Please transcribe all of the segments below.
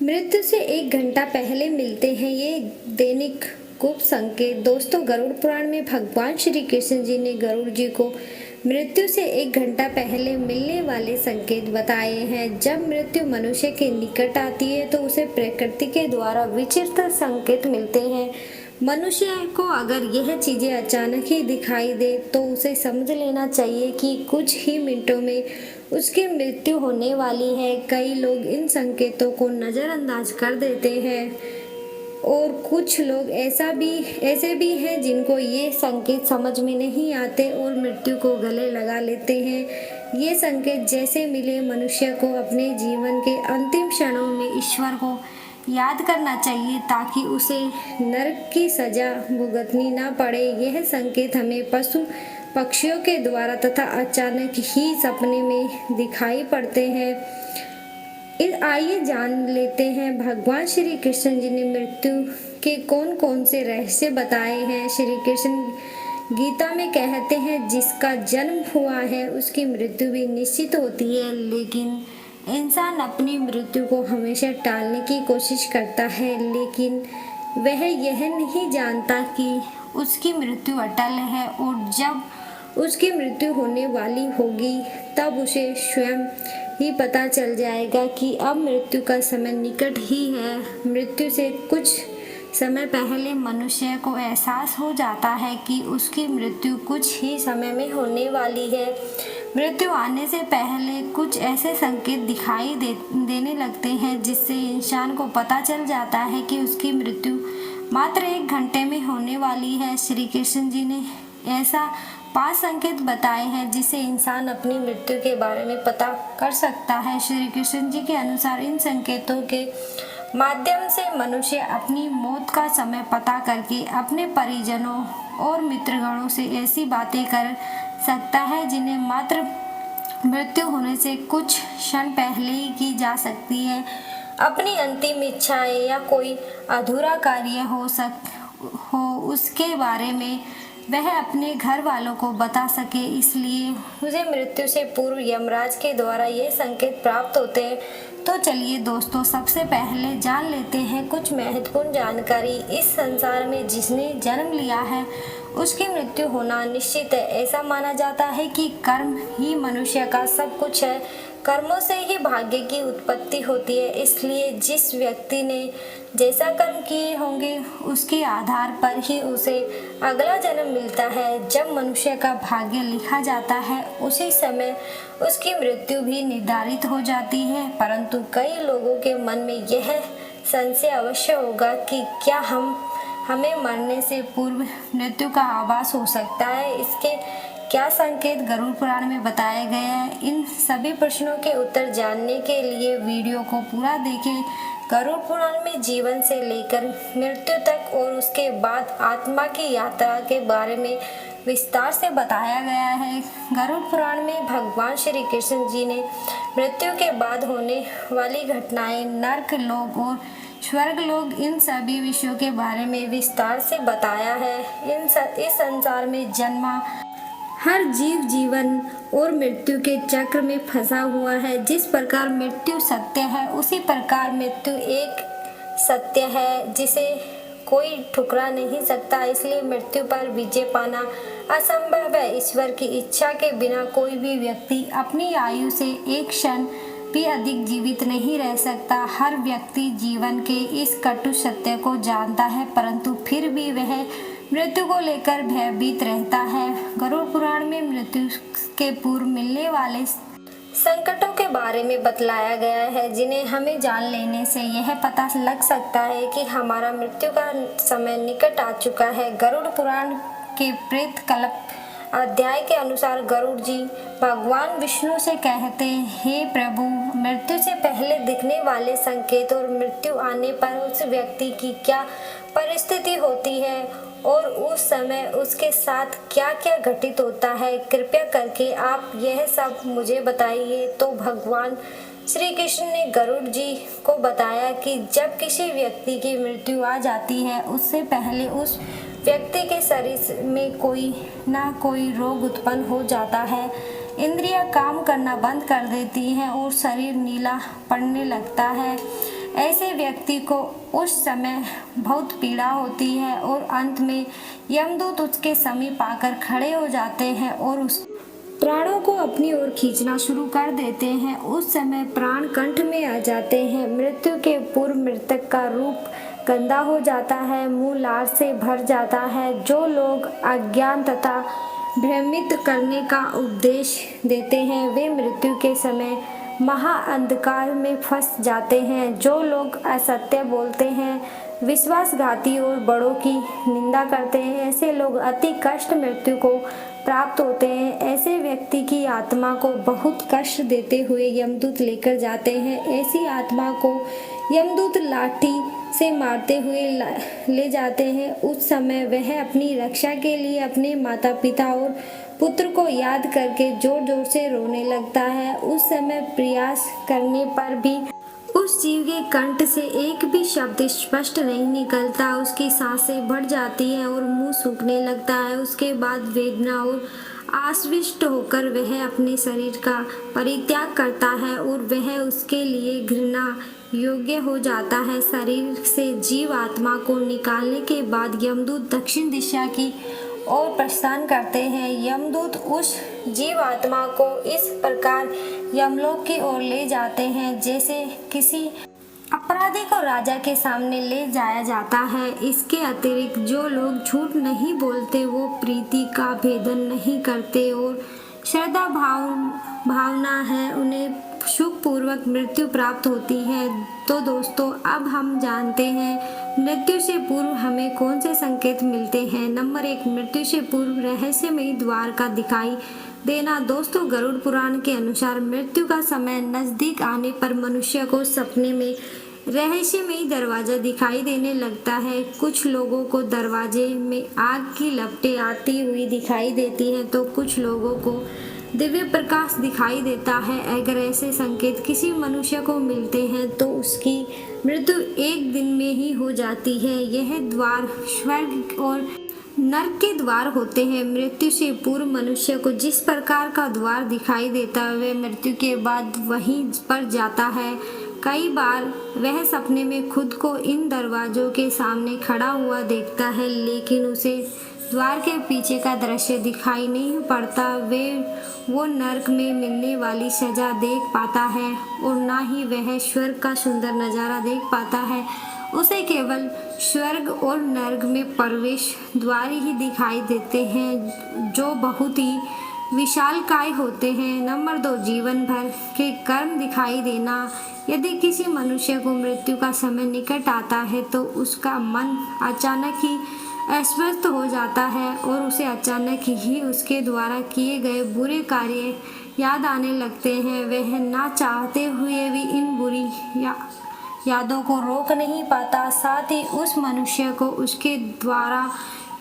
मृत्यु से 1 घंटा पहले मिलते हैं ये दैनिक गुप्त संकेत। दोस्तों, गरुड़ पुराण में भगवान श्री कृष्ण जी ने गरुड़ जी को मृत्यु से 1 घंटा पहले मिलने वाले संकेत बताए हैं। जब मृत्यु मनुष्य के निकट आती है तो उसे प्रकृति के द्वारा विचित्र संकेत मिलते हैं। मनुष्य को अगर यह चीजें अचानक ही दिखाई दे तो उसे समझ लेना चाहिए कि कुछ ही मिनटों में उसकी मृत्यु होने वाली है। कई लोग इन संकेतों को नजरअंदाज कर देते हैं और कुछ लोग ऐसे भी हैं जिनको ये संकेत समझ में नहीं आते और मृत्यु को गले लगा लेते हैं। ये संकेत जैसे मिले, मनुष्य को अपने जीवन के अंतिम क्षणों में ईश्वर को याद करना चाहिए ताकि उसे नरक की सजा भुगतनी ना पड़े। यह संकेत हमें पशु पक्षियों के द्वारा तथा अचानक ही सपने में दिखाई पड़ते हैं। आइए जान लेते हैं भगवान श्री कृष्ण जी ने मृत्यु के कौन कौन से रहस्य बताए हैं। श्री कृष्ण गीता में कहते हैं, जिसका जन्म हुआ है उसकी मृत्यु भी निश्चित होती है, लेकिन इंसान अपनी मृत्यु को हमेशा टालने की कोशिश करता है। लेकिन वह यह नहीं जानता कि उसकी मृत्यु अटल है और जब उसकी मृत्यु होने वाली होगी तब उसे स्वयं ही पता चल जाएगा कि अब मृत्यु का समय निकट ही है। मृत्यु से कुछ समय पहले मनुष्य को एहसास हो जाता है कि उसकी मृत्यु कुछ ही समय में होने वाली है। मृत्यु आने से पहले कुछ ऐसे संकेत दिखाई देने लगते हैं जिससे इंसान को पता चल जाता है कि उसकी मृत्यु मात्र 1 घंटे में होने वाली है। श्री कृष्ण जी ने ऐसा 5 संकेत बताए हैं जिससे इंसान अपनी मृत्यु के बारे में पता कर सकता है। श्री कृष्ण जी के अनुसार इन संकेतों के माध्यम से मनुष्य अपनी मौत का समय पता करके अपने परिजनों और मित्रगणों से ऐसी बातें कर सकता है जिन्हें मात्र मृत्यु होने से कुछ क्षण पहले ही की जा सकती है। अपनी अंतिम इच्छाएं या कोई अधूरा कार्य हो उसके बारे में वह अपने घर वालों को बता सके, इसलिए मुझे मृत्यु से पूर्व यमराज के द्वारा ये संकेत प्राप्त होते हैं। तो चलिए दोस्तों, सबसे पहले जान लेते हैं कुछ महत्वपूर्ण जानकारी। इस संसार में जिसने जन्म लिया है उसकी मृत्यु होना निश्चित है। ऐसा माना जाता है कि कर्म ही मनुष्य का सब कुछ है। कर्मों से ही भाग्य की उत्पत्ति होती है, इसलिए जिस व्यक्ति ने जैसा कर्म किए होंगे उसके आधार पर ही उसे अगला जन्म मिलता है। जब मनुष्य का भाग्य लिखा जाता है उसी समय उसकी मृत्यु भी निर्धारित हो जाती है। परंतु कई लोगों के मन में यह संशय अवश्य होगा कि क्या हमें मरने से पूर्व मृत्यु का आभास हो सकता है। इसके क्या संकेत गरुड़ पुराण में बताए गए हैं। इन सभी प्रश्नों के उत्तर जानने के लिए वीडियो को पूरा देखें। गरुड़ पुराण में जीवन से लेकर मृत्यु तक और उसके बाद आत्मा की यात्रा के बारे में विस्तार से बताया गया है। गरुड़ पुराण में भगवान श्री कृष्ण जी ने मृत्यु के बाद होने वाली घटनाएं, नरक लोक और स्वर्ग लोक, इन सभी विषयों के बारे में विस्तार से बताया है। इस संसार में जन्मा हर जीव जीवन और मृत्यु के चक्र में फंसा हुआ है। जिस प्रकार मृत्यु सत्य है उसी प्रकार मृत्यु एक सत्य है जिसे कोई ठुकरा नहीं सकता। इसलिए मृत्यु पर विजय पाना असंभव है। ईश्वर की इच्छा के बिना कोई भी व्यक्ति अपनी आयु से एक क्षण भी अधिक जीवित नहीं रह सकता। हर व्यक्ति जीवन के इस कटु सत्य को जानता है, परंतु फिर भी वह मृत्यु को लेकर भयभीत रहता है। गरुड़ पुराण में मृत्यु के पूर्व मिलने वाले संकटों के बारे में बतलाया गया है, जिन्हें हमें जान लेने से यह पता लग सकता है कि हमारा मृत्यु का समय निकट आ चुका है। गरुड़ पुराण के प्रेत कल्प अध्याय के अनुसार गरुड़ जी भगवान विष्णु से कहते हैं, हे प्रभु, मृत्यु से पहले दिखने वाले संकेत और मृत्यु आने पर उस व्यक्ति की क्या परिस्थिति होती है और उस समय उसके साथ क्या क्या घटित होता है, कृपया करके आप यह सब मुझे बताइए। तो भगवान श्री कृष्ण ने गरुड़ जी को बताया कि जब किसी व्यक्ति की मृत्यु आ जाती है उससे पहले उस व्यक्ति के शरीर में कोई ना कोई रोग उत्पन्न हो जाता है। इंद्रियां काम करना बंद कर देती हैं और शरीर नीला पड़ने लगता है। ऐसे व्यक्ति को उस समय बहुत पीड़ा होती है और अंत में यमदूत उसके समीप आकर खड़े हो जाते हैं और उस प्राणों को अपनी ओर खींचना शुरू कर देते हैं। उस समय प्राण कंठ में आ जाते हैं। मृत्यु के पूर्व मृतक का रूप गंदा हो जाता है, मुंह लार से भर जाता है। जो लोग अज्ञान तथा भ्रमित करने का उपदेश देते हैं वे मृत्यु के समय महाअंधकार में फंस जाते हैं। जो लोग असत्य बोलते हैं, विश्वासघाती और बड़ों की निंदा करते हैं, ऐसे लोग अति कष्ट मृत्यु को प्राप्त होते हैं। ऐसे व्यक्ति की आत्मा को बहुत कष्ट देते हुए यमदूत लेकर जाते हैं। ऐसी आत्मा को यमदूत लाठी से मारते हुए ले जाते हैं। उस समय वह अपनी रक्षा के लिए अपने माता पिता और पुत्र को याद करके जोर जोर से रोने लगता है। उस समय प्रयास करने पर भी उस जीव के कंठ से एक भी शब्द स्पष्ट नहीं निकलता। उसकी सांसें बढ़ जाती है और मुंह सूखने लगता है। उसके बाद वेदना और आश्विष्ट होकर वह अपने शरीर का परित्याग करता है और वह उसके लिए घृणा योग्य हो जाता है। शरीर से जीव आत्मा को निकालने के बाद यमदूत दक्षिण दिशा की और प्रस्थान करते हैं। यमदूत उस जीव आत्मा को इस प्रकार यमलोक की ओर ले जाते हैं जैसे किसी अपराधी को राजा के सामने ले जाया जाता है। इसके अतिरिक्त जो लोग झूठ नहीं बोलते, वो प्रीति का भेदन नहीं करते और श्रद्धा भावना है, उन्हें सुखपूर्वक मृत्यु प्राप्त होती है। तो दोस्तों, अब हम जानते हैं मृत्यु से पूर्व हमें कौन से संकेत मिलते हैं। नंबर 1, मृत्यु से पूर्व रहस्यमयी द्वार का दिखाई देना। दोस्तों, गरुड़ पुराण के अनुसार मृत्यु का समय नजदीक आने पर मनुष्य को सपने में रहस्यमयी दरवाजा दिखाई देने लगता है। कुछ लोगों को दरवाजे में आग की लपटें आती हुई दिखाई देती हैं, तो कुछ लोगों को दिव्य प्रकाश दिखाई देता है। अगर ऐसे संकेत किसी मनुष्य को मिलते हैं तो उसकी मृत्यु एक दिन में ही हो जाती है। यह द्वार स्वर्ग और नरक के द्वार होते हैं। मृत्यु से पूर्व मनुष्य को जिस प्रकार का द्वार दिखाई देता है वह मृत्यु के बाद वहीं पर जाता है। कई बार वह सपने में खुद को इन दरवाजों के सामने खड़ा हुआ देखता है, लेकिन उसे द्वार के पीछे का दृश्य दिखाई नहीं पड़ता। वो नरक में मिलने वाली सजा देख पाता है और ना ही वह स्वर्ग का सुंदर नज़ारा देख पाता है। उसे केवल स्वर्ग और नरक में प्रवेश द्वार ही दिखाई देते हैं, जो बहुत ही विशालकाय होते हैं। नंबर 2, जीवन भर के कर्म दिखाई देना। यदि किसी मनुष्य को मृत्यु का समय निकट आता है तो उसका मन अचानक ही अस्वस्थ हो जाता है और उसे अचानक ही उसके द्वारा किए गए बुरे कार्य याद आने लगते हैं। वह ना चाहते हुए भी इन बुरी यादों को रोक नहीं पाता। साथ ही उस मनुष्य को उसके द्वारा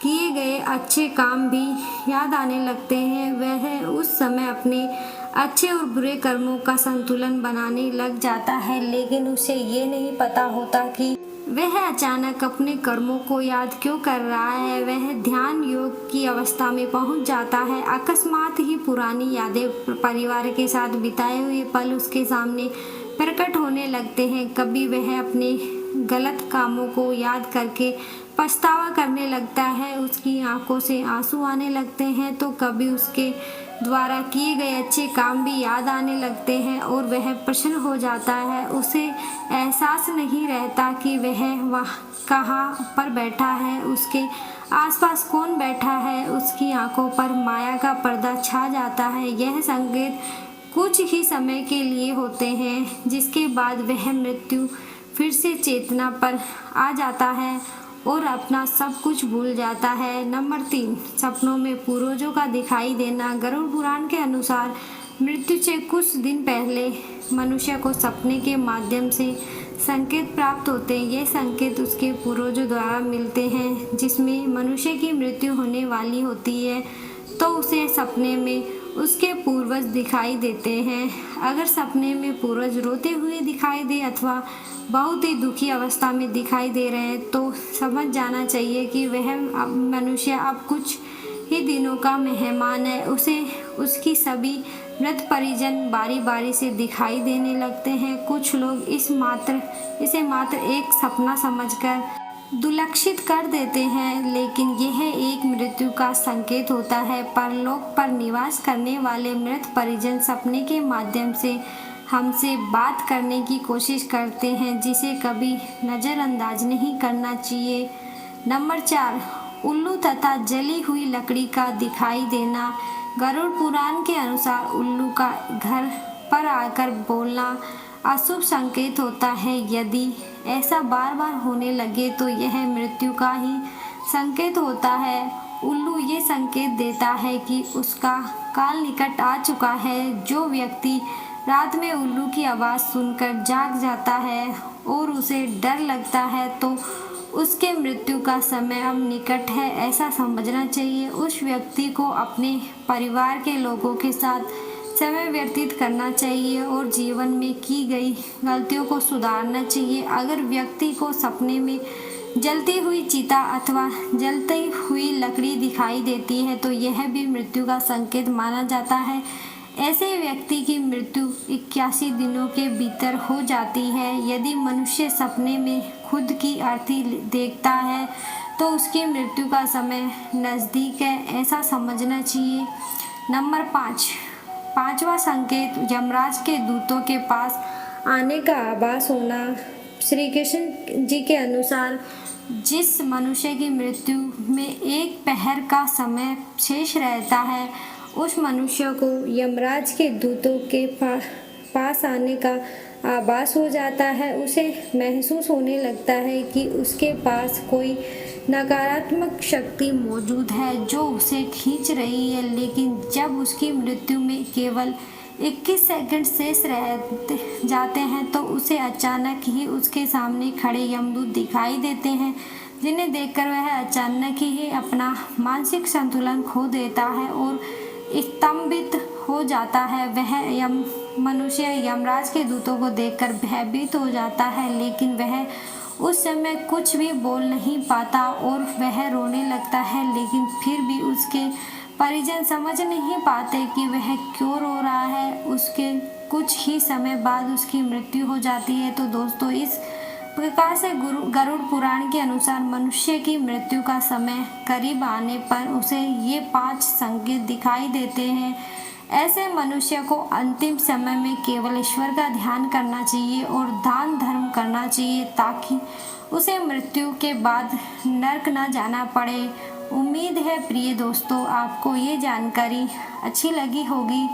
किए गए अच्छे काम भी याद आने लगते हैं। वह उस समय अपने अच्छे और बुरे कर्मों का संतुलन बनाने लग जाता है, लेकिन उसे ये नहीं पता होता कि वह अचानक अपने कर्मों को याद क्यों कर रहा है। वह ध्यान योग की अवस्था में पहुंच जाता है। अकस्मात ही पुरानी यादें, परिवार के साथ बिताए हुए पल उसके सामने प्रकट होने लगते हैं। कभी वह अपने गलत कामों को याद करके पछतावा करने लगता है, उसकी आंखों से आंसू आने लगते हैं, तो कभी उसके द्वारा किए गए अच्छे काम भी याद आने लगते हैं और वह प्रसन्न हो जाता है। उसे एहसास नहीं रहता कि वह कहाँ पर बैठा है, उसके आसपास कौन बैठा है। उसकी आंखों पर माया का पर्दा छा जाता है। यह संकेत कुछ ही समय के लिए होते हैं, जिसके बाद वह मृत्यु फिर से चेतना पर आ जाता है और अपना सब कुछ भूल जाता है। नंबर 3, सपनों में पूर्वजों का दिखाई देना। गरुड़ पुराण के अनुसार मृत्यु से कुछ दिन पहले मनुष्य को सपने के माध्यम से संकेत प्राप्त होते हैं। ये संकेत उसके पूर्वजों द्वारा मिलते हैं, जिसमें मनुष्य की मृत्यु होने वाली होती है तो उसे सपने में उसके पूर्वज दिखाई देते हैं। अगर सपने में पूर्वज रोते हुए दिखाई दे अथवा बहुत ही दुखी अवस्था में दिखाई दे रहे हैं तो समझ जाना चाहिए कि वह मनुष्य अब कुछ ही दिनों का मेहमान है। उसे उसकी सभी मृत परिजन बारी बारी से दिखाई देने लगते हैं। कुछ लोग इसे मात्र एक सपना समझकर दुलक्षित कर देते हैं, लेकिन यह एक मृत्यु का संकेत होता है। परलोक पर निवास करने वाले मृत परिजन सपने के माध्यम से हमसे बात करने की कोशिश करते हैं, जिसे कभी नज़रअंदाज नहीं करना चाहिए। नंबर 4, उल्लू तथा जली हुई लकड़ी का दिखाई देना। गरुड़ पुराण के अनुसार उल्लू का घर पर आकर बोलना अशुभ संकेत होता है। यदि ऐसा बार बार होने लगे तो यह मृत्यु का ही संकेत होता है। उल्लू ये संकेत देता है कि उसका काल निकट आ चुका है। जो व्यक्ति रात में उल्लू की आवाज़ सुनकर जाग जाता है और उसे डर लगता है, तो उसके मृत्यु का समय अब निकट है, ऐसा समझना चाहिए। उस व्यक्ति को अपने परिवार के लोगों के साथ समय व्यतीत करना चाहिए और जीवन में की गई गलतियों को सुधारना चाहिए। अगर व्यक्ति को सपने में जलती हुई चिता अथवा जलती हुई लकड़ी दिखाई देती है तो यह भी मृत्यु का संकेत माना जाता है। ऐसे व्यक्ति की मृत्यु 81 दिनों के भीतर हो जाती है। यदि मनुष्य सपने में खुद की अर्थी देखता है तो उसकी मृत्यु का समय नज़दीक है, ऐसा समझना चाहिए। नंबर 5, पांचवा संकेत यमराज के दूतों के पास आने का आभास होना। श्री कृष्ण जी के अनुसार जिस मनुष्य की मृत्यु में एक पहर का समय शेष रहता है, उस मनुष्य को यमराज के दूतों के पास आने का आभास हो जाता है। उसे महसूस होने लगता है कि उसके पास कोई नकारात्मक शक्ति मौजूद है जो उसे खींच रही है। लेकिन जब उसकी मृत्यु में केवल 21 सेकंड शेष रह जाते हैं तो उसे अचानक ही उसके सामने खड़े यमदूत दिखाई देते हैं, जिन्हें देखकर वह अचानक ही अपना मानसिक संतुलन खो देता है और स्तंभित हो जाता है। वह मनुष्य यमराज के दूतों को देखकर भयभीत हो जाता है, लेकिन वह उस समय कुछ भी बोल नहीं पाता और वह रोने लगता है। लेकिन फिर भी उसके परिजन समझ नहीं पाते कि वह क्यों रो रहा है। उसके कुछ ही समय बाद उसकी मृत्यु हो जाती है। तो दोस्तों, इस प्रकार से गरुड़ पुराण के अनुसार मनुष्य की मृत्यु का समय करीब आने पर उसे ये 5 संकेत दिखाई देते हैं। ऐसे मनुष्य को अंतिम समय में केवल ईश्वर का ध्यान करना चाहिए और दान धर्म करना चाहिए, ताकि उसे मृत्यु के बाद नरक न जाना पड़े। उम्मीद है प्रिय दोस्तों, आपको ये जानकारी अच्छी लगी होगी।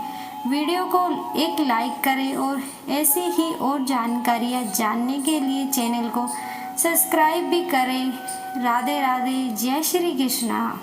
वीडियो को एक लाइक करें और ऐसी ही और जानकारियाँ जानने के लिए चैनल को सब्सक्राइब भी करें। राधे राधे, जय श्री कृष्णा।